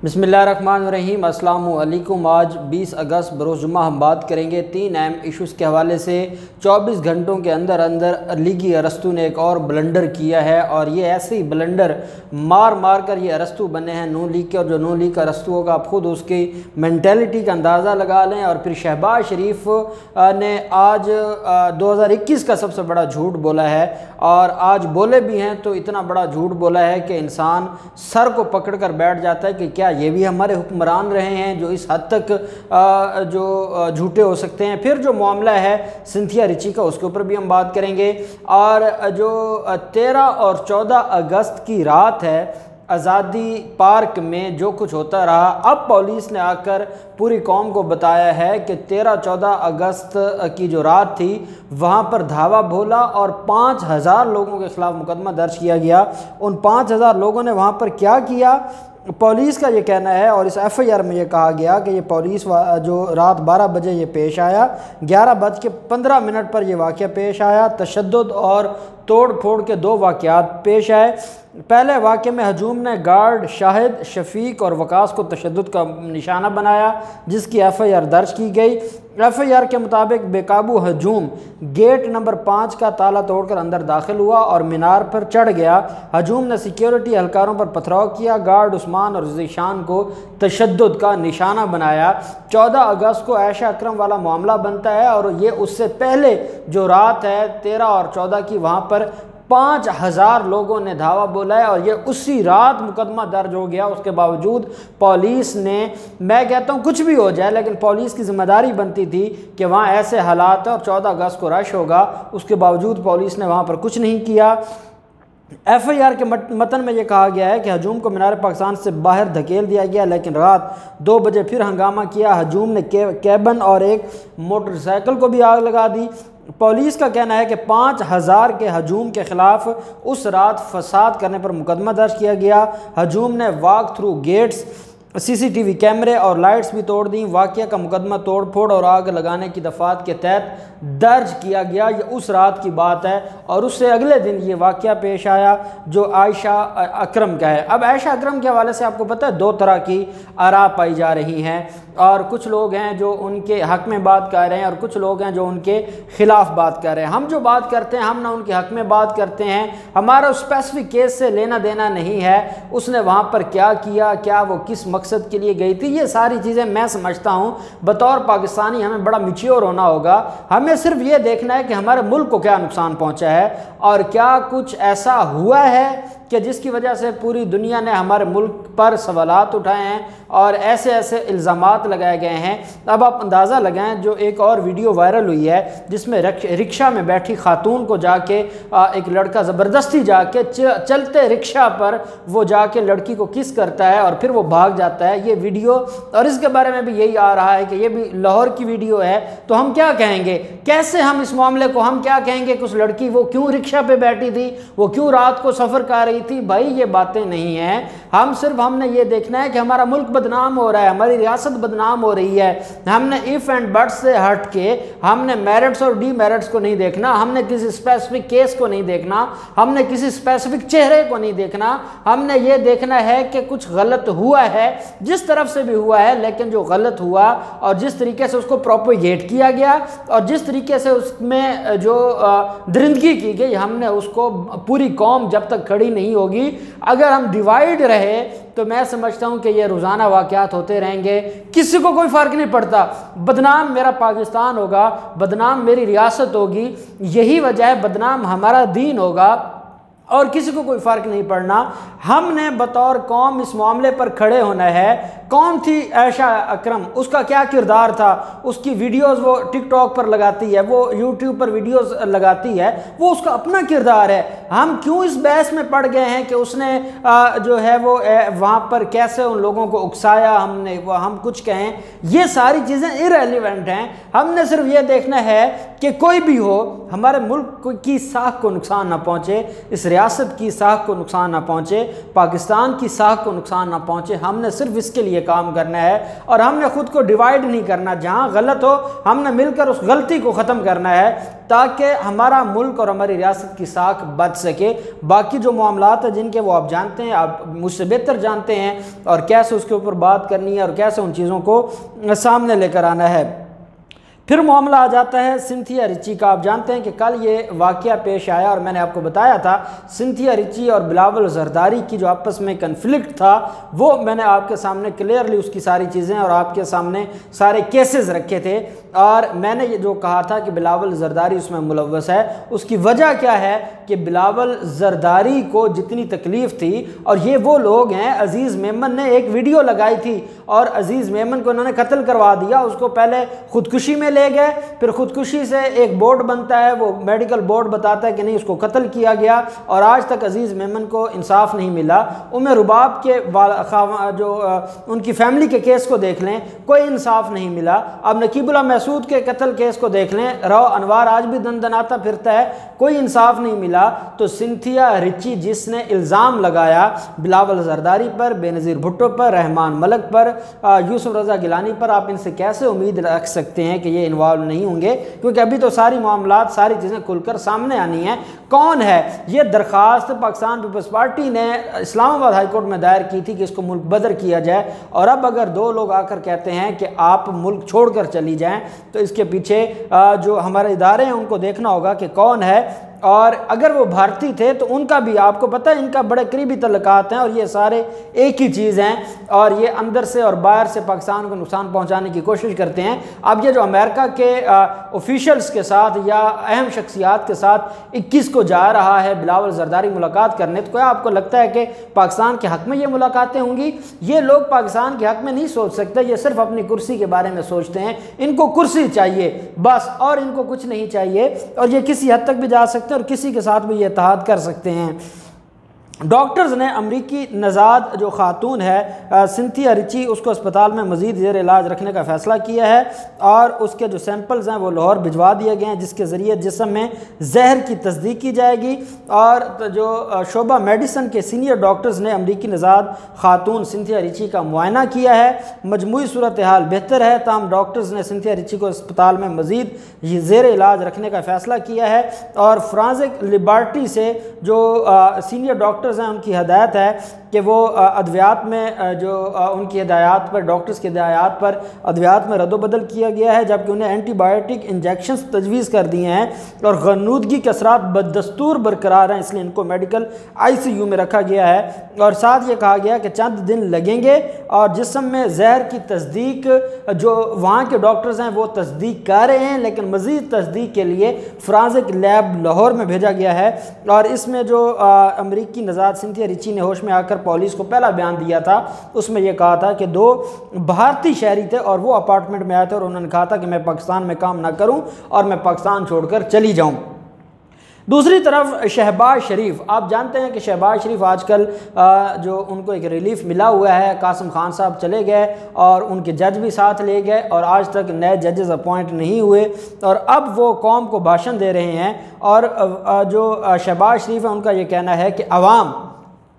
बिस्मिल्लाहिर्रहमानिर्रहीम। अस्सलामु अलैकुम। आज 20 अगस्त बरोज़ जुम्मा हम बात करेंगे 3 अहम इशूज़ के हवाले से। 24 घंटों के अंदर अंदर लीगी अरस्तू ने एक और ब्लंडर किया है और ये ऐसे ही ब्लंडर मार मार कर ये अरस्तू बने हैं नून लीग के। और जो नून लीग का अरस्तू होगा आप ख़ुद उसकी मैंटेलिटी का अंदाज़ा लगा लें। और फिर शहबाज शरीफ ने आज 2021 का सबसे बड़ा झूठ बोला है और आज बोले भी हैं तो इतना बड़ा झूठ बोला है कि इंसान सर को पकड़ कर बैठ जाता है कि क्या ये भी हमारे हुक्मरान रहे हैं जो इस हद तक जो झूठे हो सकते हैं। फिर जो मामला है सिंथिया रिची का उसके ऊपर भी हम बात करेंगे। और जो 13 और 14 अगस्त की रात है आज़ादी पार्क में जो कुछ होता रहा, अब पुलिस ने आकर पूरी कौम को बताया है कि 13-14 अगस्त की जो रात थी वहाँ पर धावा बोला और 5000 लोगों के ख़िलाफ़ मुकदमा दर्ज किया गया। उन 5000 लोगों ने वहाँ पर क्या किया, पुलिस का ये कहना है और इस FIR में ये कहा गया कि ये पुलिस जो रात 12 बजे ये पेश आया, 11:15 पर यह वाक़या पेश आया। तशद्दुद और तोड़ फोड़ के 2 वाक़यात पेश आए। पहले वाक़े में हजूम ने गार्ड शाहिद, शफीक और वकास को तशद्दुद का निशाना बनाया जिसकी FIR दर्ज की गई। FIR के मुताबिक बेकाबू हजूम गेट नंबर 5 का ताला तोड़कर अंदर दाखिल हुआ और मीनार पर चढ़ गया। हजूम ने सिक्योरिटी एहलकारों पर पथराव किया, गार्ड उस्मान और ज़ीशान को तशद्दुद का निशाना बनाया। 14 अगस्त को आयशा अकरम वाला मामला बनता है और ये उससे पहले जो रात है 13 और 14 की, वहाँ पर 5000 लोगों ने धावा बोला है और ये उसी रात मुकदमा दर्ज हो गया। उसके बावजूद पुलिस ने, मैं कहता हूँ कुछ भी हो जाए लेकिन पुलिस की जिम्मेदारी बनती थी कि वहाँ ऐसे हालात हैं और 14 अगस्त को रश होगा, उसके बावजूद पुलिस ने वहाँ पर कुछ नहीं किया। FIR के मतन में ये कहा गया है कि हजूम को मीनार पाकिस्तान से बाहर धकेल दिया गया लेकिन रात 2 बजे फिर हंगामा किया। हजूम ने कैबन और एक मोटरसाइकिल को भी आग लगा दी। पुलिस का कहना है कि 5000 के हजूम के ख़िलाफ़ उस रात फसाद करने पर मुकदमा दर्ज किया गया। हजूम ने वॉक थ्रू गेट्स, CCTV कैमरे और लाइट्स भी तोड़ दी। वाक़या का मुकदमा तोड़ फोड़ और आग लगाने की दफ़ात के तहत दर्ज किया गया। ये उस रात की बात है और उससे अगले दिन ये वाक़या पेश आया जो आयशा अकरम का है। अब आयशा अकरम के हवाले से आपको पता है 2 तरह की आरा पाई जा रही हैं और कुछ लोग हैं जो उनके हक़ में बात कर रहे हैं और कुछ लोग हैं जो उनके ख़िलाफ़ बात कर रहे हैं। हम जो बात करते हैं हम ना उनके हक़ में बात करते हैं, हमारा उस स्पेसिफिक केस से लेना देना नहीं है, उसने वहाँ पर क्या किया, क्या वो किस मकसद के लिए गई थी, ये सारी चीज़ें मैं समझता हूँ बतौर पाकिस्तानी हमें बड़ा मैच्योर होना होगा। हमें सिर्फ ये देखना है कि हमारे मुल्क को क्या नुकसान पहुँचा है और क्या कुछ ऐसा हुआ है कि जिसकी वजह से पूरी दुनिया ने हमारे मुल्क पर सवालात उठाए हैं और ऐसे ऐसे इल्ज़ामात लगाए गए हैं। अब आप अंदाज़ा लगाएं, जो एक और वीडियो वायरल हुई है जिसमें रिक्शा में बैठी खातून को जाके एक लड़का ज़बरदस्ती जाके चलते रिक्शा पर वो जाके लड़की को किस करता है और फिर वो भाग जाता है, ये वीडियो। और इसके बारे में भी यही आ रहा है कि ये भी लाहौर की वीडियो है। तो हम क्या कहेंगे, कैसे हम इस मामले को हम क्या कहेंगे कि उस लड़की वो क्यों रिक्शा पे बैठी थी, वो क्यों रात को सफ़र कर रही थी। भाई ये बातें नहीं हैं। हम सिर्फ हमने ये देखना है कि हमारा मुल्क बदनाम हो रहा है, हमारी रियासत बदनाम हो रही है। हमने इफ़ एंड बट से हट के हमने मेरिट्स और डीमेरिट्स को नहीं देखना, हमने किसी स्पेसिफिक केस को नहीं देखना, हमने किसी स्पेसिफिक चेहरे को नहीं देखना। हमने ये देखना है कि कुछ गलत हुआ है, जिस तरफ से भी हुआ है, लेकिन जो गलत हुआ और जिस तरीके से उसको प्रोपोगेट किया गया और जिस तरीके से उसमें जो दरिंदगी की गई, हमने उसको, पूरी कौम जब तक खड़ी नहीं होगी, अगर हम डिवाइड रहे तो मैं समझता हूं कि ये रोज़ाना वाक़यात होते रहेंगे, किसी को कोई फ़र्क नहीं पड़ता। बदनाम मेरा पाकिस्तान होगा, बदनाम मेरी रियासत होगी, यही वजह है बदनाम हमारा दीन होगा और किसी को कोई फ़र्क नहीं पड़ना। हमने बतौर कौम इस मामले पर खड़े होना है। कौन थी आयशा अकरम, उसका क्या किरदार था, उसकी वीडियोस वो टिकटॉक पर लगाती है, वो यूट्यूब पर वीडियोस लगाती है, वो उसका अपना किरदार है। हम क्यों इस बहस में पड़ गए हैं कि उसने जो है वो वहाँ पर कैसे उन लोगों को उकसाया, हमने वो हम कुछ कहें, ये सारी चीज़ें इररिलेवेंट हैं। हमने सिर्फ ये देखना है कि कोई भी हो हमारे मुल्क की साख को नुकसान ना पहुँचे, इस रियासत की साख को नुकसान ना पहुँचे, पाकिस्तान की साख को नुकसान ना पहुँचे। हमने सिर्फ इसके लिए काम करना है और हमने ख़ुद को डिवाइड नहीं करना। जहाँ गलत हो हमने मिलकर उस गलती को ख़त्म करना है ताकि हमारा मुल्क और हमारी रियासत की साख बच सके। बाकी जो मामलात हैं जिनके वो आप जानते हैं, आप मुझसे बेहतर जानते हैं और कैसे उसके ऊपर बात करनी है और कैसे उन चीज़ों को सामने लेकर आना है। फिर मामला आ जाता है सिंथिया रिची का। आप जानते हैं कि कल ये वाक़या पेश आया और मैंने आपको बताया था सिंथिया रिची और बिलावल जरदारी की जो आपस में कन्फ्लिक्ट था वो मैंने आपके सामने क्लियरली उसकी सारी चीज़ें और आपके सामने सारे केसेस रखे थे। और मैंने ये जो कहा था कि बिलावल जरदारी उसमें मुलव्वस है, उसकी वजह क्या है कि बिलावल जरदारी को जितनी तकलीफ़ थी, और ये वो लोग हैं, अज़ीज़ मेमन ने एक वीडियो लगाई थी और अज़ीज़ मेमन को उन्होंने कत्ल करवा दिया। उसको पहले ख़ुदकुशी में ले गए, फिर ख़ुदकुशी से एक बोर्ड बनता है, वो मेडिकल बोर्ड बताता है कि नहीं उसको कत्ल किया गया, और आज तक अज़ीज़ मेमन को इंसाफ नहीं मिला। उम्मे रुबाब के जो उनकी फैमिली के केस को देख लें, कोई इंसाफ नहीं मिला। अब नकीबुल्लाह महसूद के कत्ल केस को देख लें, रौ अनवार आज भी दंदनाता फिरता है, कोई इंसाफ नहीं मिला। तो सिंथिया रिची जिसने इल्ज़ाम लगाया बिलावल जरदारी पर, बेनज़ीर भुट्टो पर, रहमान मलक पर, यूसुफ रज़ा गिलानी पर, आप इनसे कैसे उम्मीद रख सकते हैं कि ये इन्वॉल्व नहीं होंगे? क्योंकि अभी तो सारी मामलात, सारी चीज़ें खुलकर सामने आनी हैं। कौन है ये दरख्वास्त पाकिस्तान पीपल्स पार्टी ने इस्लामाबाद हाई कोर्ट में दायर की थी कि इसको मुल्क बदर किया जाए, और अब अगर दो लोग आकर कहते हैं कि आप मुल्क छोड़कर चली जाएं, तो इसके पीछे जो हमारे इदारे हैं उनको देखना होगा कि कौन है। और अगर वो भारतीय थे तो उनका भी, आपको पता है इनका बड़े करीबी तल्लुकात हैं और ये सारे एक ही चीज़ हैं, और ये अंदर से और बाहर से पाकिस्तान को नुकसान पहुंचाने की कोशिश करते हैं। अब ये जो अमेरिका के ऑफिशियल्स के साथ या अहम शख्सियात के साथ 21 को जा रहा है बिलावल जरदारी मुलाकात करने, तो क्या आपको लगता है कि पाकिस्तान के हक़ में ये मुलाकातें होंगी? ये लोग पाकिस्तान के हक़ में नहीं सोच सकते, ये सिर्फ अपनी कुर्सी के बारे में सोचते हैं। इनको कुर्सी चाहिए बस, और इनको कुछ नहीं चाहिए, और ये किसी हद तक भी जा सकते हैं और किसी के साथ भी ये इत्तेहाद कर सकते हैं। डॉक्टर्स ने अमरीकी नज़ाद जो ख़ातून है सिंथिया रिची, उसको अस्पताल में मज़ीद ज़ेर इलाज रखने का फ़ैसला किया है, और उसके जो सैंपल्स हैं वो लाहौर भिजवा दिए गए हैं, जिसके ज़रिए जिस्म में जहर की तस्दीक की जाएगी। और जो शोबा मेडिसन के सीनियर डॉक्टर्स ने अमरीकी नज़ाद ख़ातून सिंथिया रिची का मुआयना किया है। मजमूई सूरत हाल बेहतर है, ताहम डॉक्टर्स ने सिंथिया रिची को अस्पताल में मज़ीद ज़ेर इलाज रखने का फ़ैसला किया है। और फ्रांसिक लिबर्टी से जो सीनियर डॉक्टर हैं उनकी हदायत है कि वो अद्वियात में जो उनकी हिदायत पर, डॉक्टर्स की हिदायत पर अद्वियात में रद्दोबदल किया गया है, जबकि उन्हें एंटीबायोटिक इंजेक्शंस तजवीज़ कर दिए हैं और गनूदगी के असरात बदस्तूर बरकरार हैं, इसलिए इनको मेडिकल ICU में रखा गया है। और साथ ये कहा गया कि चंद दिन लगेंगे और जिस्म में जहर की तस्दीक जो वहाँ के डॉक्टर्स हैं वो तस्दीक कर रहे हैं, लेकिन मज़ीद तस्दीक के लिए फ्रांसिक लैब लाहौर में भेजा गया है। और इसमें जो अमरीकी नज़ाद सिंथिया रिची ने होश में आकर पुलिस को पहला बयान दिया था, उसमें यह कहा था कि 2 भारतीय शहरी थे और वो अपार्टमेंट में आए थे और उन्होंने कहा था कि मैं पाकिस्तान में काम ना करूं और मैं पाकिस्तान छोड़कर चली जाऊं। दूसरी तरफ शहबाज शरीफ, आप जानते हैं कि शहबाज शरीफ आजकल जो उनको एक रिलीफ मिला हुआ है, कासिम खान साहब चले गए और उनके जज भी साथ ले गए और आज तक नए जजेस अपॉइंट नहीं हुए, और अब वो कौम को भाषण दे रहे हैं। और जो शहबाज शरीफ है उनका ये कहना है कि अवाम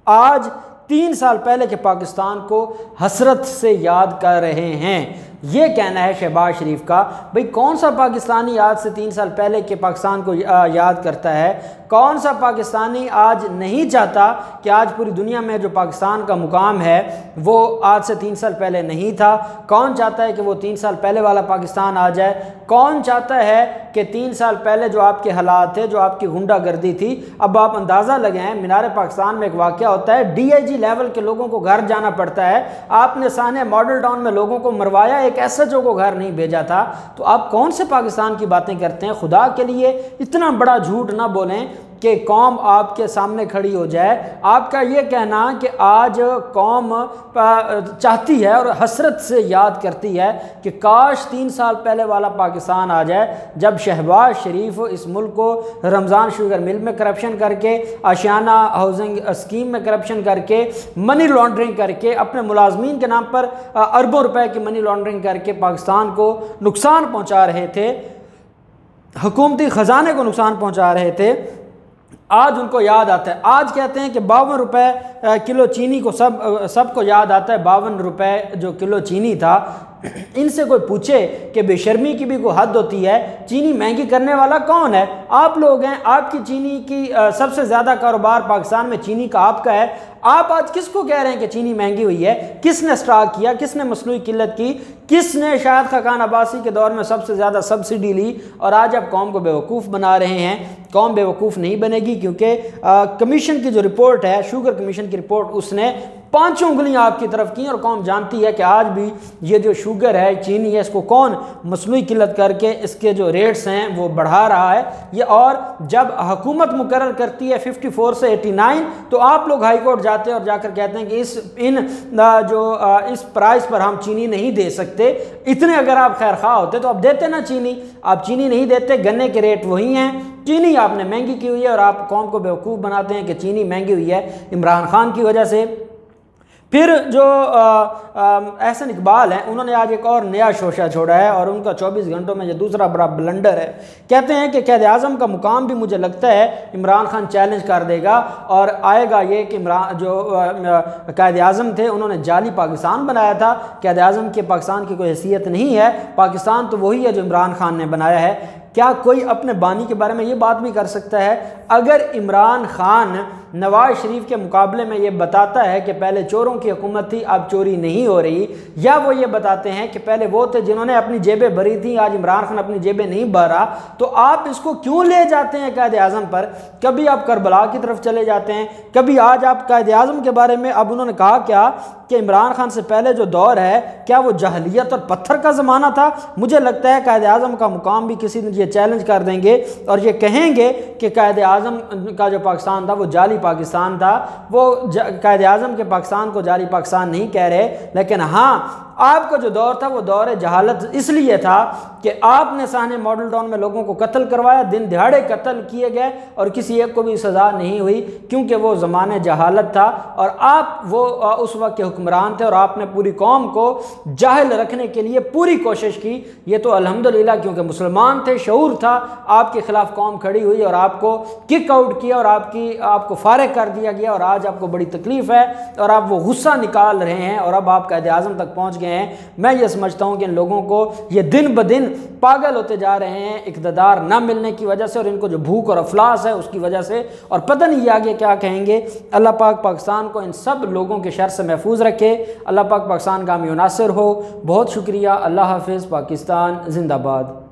आज 3 साल पहले के पाकिस्तान को हसरत से याद कर रहे हैं। ये कहना है शहबाज शरीफ का। भाई कौन सा पाकिस्तानी आज से 3 साल पहले के पाकिस्तान को याद करता है? कौन सा पाकिस्तानी आज नहीं चाहता कि आज पूरी दुनिया में जो पाकिस्तान का मुकाम है वो आज से 3 साल पहले नहीं था? कौन चाहता है कि वो 3 साल पहले वाला पाकिस्तान आ जाए? कौन चाहता है कि 3 साल पहले जो आपके हालात थे, जो आपकी गुंडागर्दी थी, अब आप अंदाज़ा लगाएं, मीनार पाकिस्तान में एक वाक़या होता है, DIG लेवल के लोगों को घर जाना पड़ता है। आपने साने मॉडल टाउन में लोगों को मरवाया, एक SHO को घर नहीं भेजा था। तो आप कौन से पाकिस्तान की बातें करते हैं? खुदा के लिए इतना बड़ा झूठ ना बोलें कि कौम आपके सामने खड़ी हो जाए। आपका ये कहना कि आज कौम चाहती है और हसरत से याद करती है कि काश 3 साल पहले वाला पाकिस्तान आ जाए, जब शहबाज शरीफ इस मुल्क को रमज़ान शुगर मिल में करप्शन करके, आशियाना हाउसिंग स्कीम में करप्शन करके, मनी लॉन्ड्रिंग करके, अपने मुलाजमीन के नाम पर अरबों रुपए की मनी लॉन्ड्रिंग करके पाकिस्तान को नुकसान पहुँचा रहे थे, हुकूमती ख़जाने को नुकसान पहुँचा रहे थे। आज उनको याद आता है। आज कहते हैं कि 52 रुपये किलो चीनी को सबको याद आता है, 52 रुपये जो किलो चीनी था। इनसे कोई पूछे कि बेशर्मी की भी कोई हद होती है, चीनी महंगी करने वाला कौन है? आप लोग हैं। आपकी चीनी की सबसे ज़्यादा कारोबार पाकिस्तान में चीनी का आपका है। आप आज किसको कह रहे हैं कि चीनी महंगी हुई है? किसने स्टॉक किया? किसने मसनूई किल्लत की? किसने शायद खाकान अब्बासी के दौर में सबसे ज़्यादा सब्सिडी ली? और आज आप कौम को बेवकूफ़ बना रहे हैं। कौम बेवकूफ़ नहीं बनेगी, क्योंकि कमीशन की जो रिपोर्ट है, शुगर कमीशन की रिपोर्ट, उसने 5 उंगलियां आपकी तरफ की। और कौम जानती है कि आज भी ये जो शुगर है, चीनी है, इसको कौन मसनूई किल्लत करके इसके जो रेट्स हैं वो बढ़ा रहा है ये। और जब हुकूमत मुकर्रर करती है 54 से 89, तो आप लोग हाई कोर्ट जाते हैं और जाकर कहते हैं कि इस प्राइस पर हम चीनी नहीं दे सकते। इतने अगर आप खैर खा होते तो आप देते ना चीनी। आप चीनी नहीं देते, गन्ने के रेट वही हैं, चीनी आपने महंगी की हुई है। और आप कौम को बेवकूफ़ बनाते हैं कि चीनी महंगी हुई है इमरान खान की वजह से। फिर जो एहसन इकबाल हैं, उन्होंने आज एक और नया शोशा छोड़ा है और उनका 24 घंटों में ये दूसरा बड़ा ब्लंडर है। कहते हैं कि क़ायद आज़म का मुकाम भी मुझे लगता है इमरान खान चैलेंज कर देगा और आएगा ये कि इमरान जो क़ायद आज़म थे उन्होंने जाली पाकिस्तान बनाया था। क़ायद आज़म के पाकिस्तान की कोई हैसियत नहीं है, पाकिस्तान तो वही है जो इमरान खान ने बनाया है। क्या कोई अपने बानी के बारे में ये बात भी कर सकता है? अगर इमरान खान नवाज शरीफ के मुकाबले में ये बताता है कि पहले चोरों की हुकूमत थी, अब चोरी नहीं हो रही, या वो ये बताते हैं कि पहले वो थे जिन्होंने अपनी जेबें भरी थी, आज इमरान खान अपनी जेबें नहीं भरा, तो आप इसको क्यों ले जाते हैं क़ायद आज़म पर? कभी आप करबला की तरफ चले जाते हैं, कभी आज आप क़ायद आज़म के बारे में। अब उन्होंने कहा क्या कि इमरान खान से पहले जो दौर है, क्या वो जहलियत और पत्थर का ज़माना था? मुझे लगता है क़ायद आज़म का मुकाम भी किसी दिन ये चैलेंज कर देंगे और ये कहेंगे कि क़ायद आज़म का जो पाकिस्तान था वो जाली पाकिस्तान था। वो क़ायद आज़म के पाकिस्तान को जाली पाकिस्तान नहीं कह रहे, लेकिन हाँ, आपका जो दौर था वो दौर जहालत इसलिए था कि आपने साने मॉडल टाउन में लोगों को कत्ल करवाया, दिन दिहाड़े कत्ल किए गए और किसी एक को भी सज़ा नहीं हुई, क्योंकि वो ज़माने जहालत था और आप वो उस वक्त के हुक्मरान थे और आपने पूरी कौम को जाहिल रखने के लिए पूरी कोशिश की। ये तो अल्हम्दुलिल्लाह, क्योंकि मुसलमान थे, शऊर था, आपके खिलाफ कौम खड़ी हुई और आपको किक आउट किया और आपको फारिग कर दिया गया और आज आपको बड़ी तकलीफ़ है और आप वो गुस्सा निकाल रहे हैं और अब आप क़ायद आज़म तक पहुँच गए हैं। मैं ये समझता हूँ कि इन लोगों को ये दिन ब दिन पागल होते जा रहे हैं इक़्तिदार न मिलने की वजह से और इनको जो भूख और अफलास है उसकी वजह से, और पता नहीं ये आगे क्या कहेंगे। अल्लाह पाक पाकिस्तान को इन सब लोगों के शर से महफूज रखे। अल्लाह पाक पाकिस्तान का हामी नासिर हो। बहुत शुक्रिया। अल्लाह हाफ़िज़। पाकिस्तान जिंदाबाद।